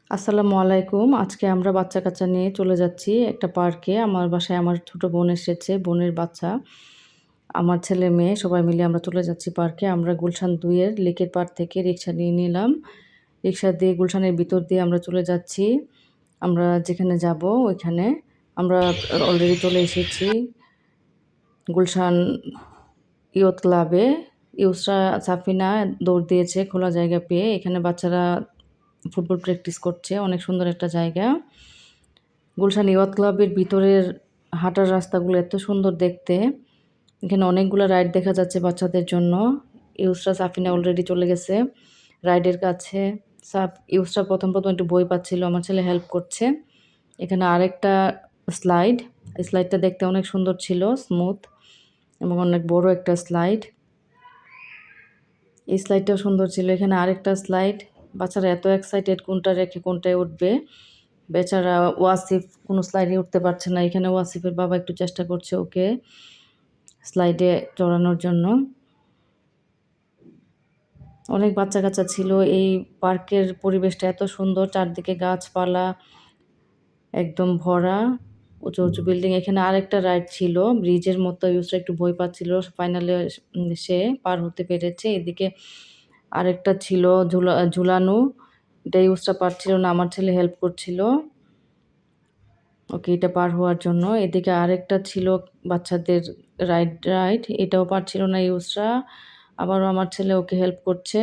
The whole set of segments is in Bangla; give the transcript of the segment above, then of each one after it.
আসসালামু আলাইকুম। আজকে আমরা বাচ্চা-কাচ্চা নিয়ে চলে যাচ্ছি একটা পার্কে। আমার বাসায় আমার ছোট বোন এসেছে, বোনের বাচ্চা। আমার ছেলে-মেয়ে সবাই মিলে আমরা চলে যাচ্ছি পার্কে। আমরা গুলশান ২ এর লেকের পাড় থেকে রিক্সা নিয়ে নিলাম। রিক্সা দিয়ে গুলশানের ভিতর দিয়ে আমরা চলে যাচ্ছি। আমরা যেখানে যাবো ওইখানে আমরা অলরেডি চলে এসেছি গুলশান ইয়ুথ ক্লাবে। ইউসরা সাফিনা দৌড় দিয়েছে খোলা জায়গা পেয়ে। এখানে বাচ্চারা ফুটবল প্র্যাকটিস করছে। অনেক সুন্দর একটা জায়গা। গুলশান ইয়ুথ ক্লাবের ভিতরের হাঁটার রাস্তাগুলো এত সুন্দর দেখতে। এখানে অনেকগুলা রাইড দেখা যাচ্ছে বাচ্চাদের জন্য। ইউসরা সাফিনা অলরেডি চলে গেছে রাইডের কাছে। ইউসরা ১ম একটু ভয় পাচ্ছিল। আমার ছেলে হেল্প করছে। এখানে আরেকটা স্লাইড। এই স্লাইডটা দেখতে অনেক সুন্দর ছিল, স্মুথ এবং অনেক বড় একটা স্লাইড। এই স্লাইডটাও সুন্দর ছিল। এখানে আরেকটা স্লাইড। বাচ্চারা এত এক্সাইটেড কোনটা রেখে কোনটায় উঠবে। বেচারা ওয়াসিফ কোনো স্লাইডে উঠতে পারছে না। এখানে ওয়াসিফের বাবা একটু চেষ্টা করছে ওকে স্লাইডে চড়ানোর জন্য। অনেক বাচ্চা-কাচ্চা ছিল। এই পার্কের পরিবেশটা এত সুন্দর। চারদিকে গাছপালা একদম ভরা। উঁচু, উঁচু বিল্ডিং। এখানে আরেকটা রাইড ছিল ব্রিজের মতো। ইউসরা একটু ভয় পাচ্ছিল। ফাইনালি সে পার হতে পেরেছে। এদিকে আরেকটা ছিল ঝুলানো। এটা ইউসরা পারছিল না। আমার ছেলে হেল্প করছিল ওকে এটা পার হওয়ার জন্য। এদিকে আরেকটা ছিল বাচ্চাদের রাইড। এটাও পারছিল না ইউসরা। আবারও আমার ছেলে ওকে হেল্প করছে।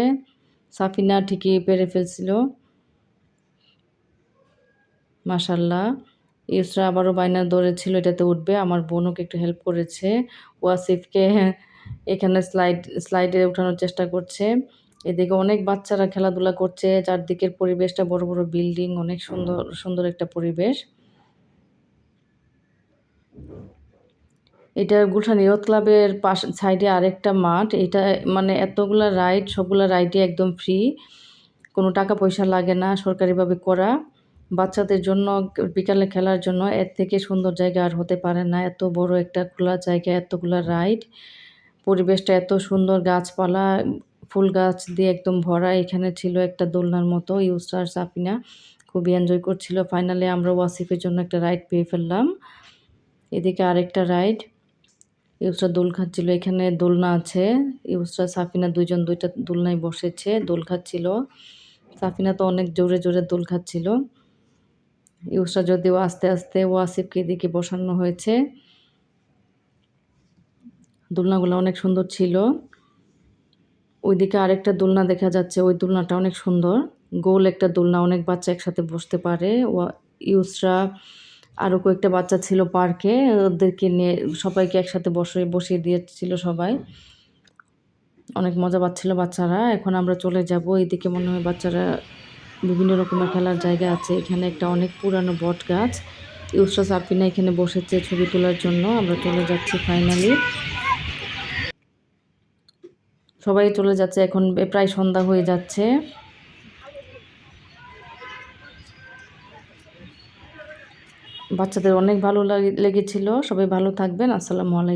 সাফিনা ঠিকই পেরে ফেলছিল। মাশাআল্লাহ। ইউসরা আবারও বায়না ধরেছিল এটাতে উঠবে। আমার বোন ওকে একটু হেল্প করেছে। ওয়াসিফকে এখানে স্লাইডে উঠানোর চেষ্টা করছে। এদিকে অনেক বাচ্চারা খেলাধুলা করছে। চারদিকের পরিবেশটা বড়, বড় বিল্ডিং। অনেক সুন্দর, সুন্দর একটা পরিবেশ। এটা গুলশান ইয়ুথ ক্লাবের সাইডে আরেকটা মাঠ। এটা মানে এতগুলা রাইড, সবগুলা রাইডই একদম ফ্রি। কোনো টাকা পয়সা লাগে না, সরকারিভাবে করা। বাচ্চাদের জন্য বিকালে খেলার জন্য এর থেকে সুন্দর জায়গা আর হতে পারে না। এত বড় একটা খোলা জায়গা, এতগুলা রাইড। পরিবেশটা এত সুন্দর, গাছপালা, ফুল গাছ দিয়ে একদম ভরা। এখানে ছিল একটা দোলনার মতো। ইউসরা আর সাফিনা খুবই এনজয় করছিল। ফাইনালি আমরা ওয়াসিফের জন্য একটা রাইড পেয়ে ফেললাম। এদিকে আরেকটা রাইড। ইউসরা দোল খাচ্ছিল। এখানে দোলনা আছে। ইউসরা সাফিনা ২ জন ২ টা দোলনায় বসেছে, দোল খাচ্ছিল। সাফিনা তো অনেক জোরে, জোরে দোল খাচ্ছিল। ইউসরা যদিও আস্তে, আস্তে ওয়াসিফকে এদিকে বসানো হয়েছে। দোলনাগুলো অনেক সুন্দর ছিল। ওইদিকে আরেকটা দোলনা দেখা যাচ্ছে। ওই দোলনাটা অনেক সুন্দর। গোল একটা দোলনা, অনেক বাচ্চা একসাথে বসতে পারে। ইউসরা আরও কয়েকটা বাচ্চা ছিল পার্কে। ওদেরকে নিয়ে সবাইকে একসাথে বসিয়ে দিয়েছিল সবাই। অনেক মজা পাচ্ছিল বাচ্চারা। এখন আমরা চলে যাব। এদিকে মনে হয় বাচ্চারা বিভিন্ন রকমের খেলার জায়গা আছে। এখানে একটা অনেক পুরানো বটগাছ। ইউসরা সাফিনা এখানে বসেছে ছবি তোলার জন্য। আমরা চলে যাচ্ছি ফাইনালি। সবাই চলে যাচ্ছে। এখন প্রায় সন্ধ্যা হয়ে যাচ্ছে। বাচ্চাদের অনেক ভালো লেগেছিল। সবাই ভালো থাকবেন। আসসালামু আলাইকুম।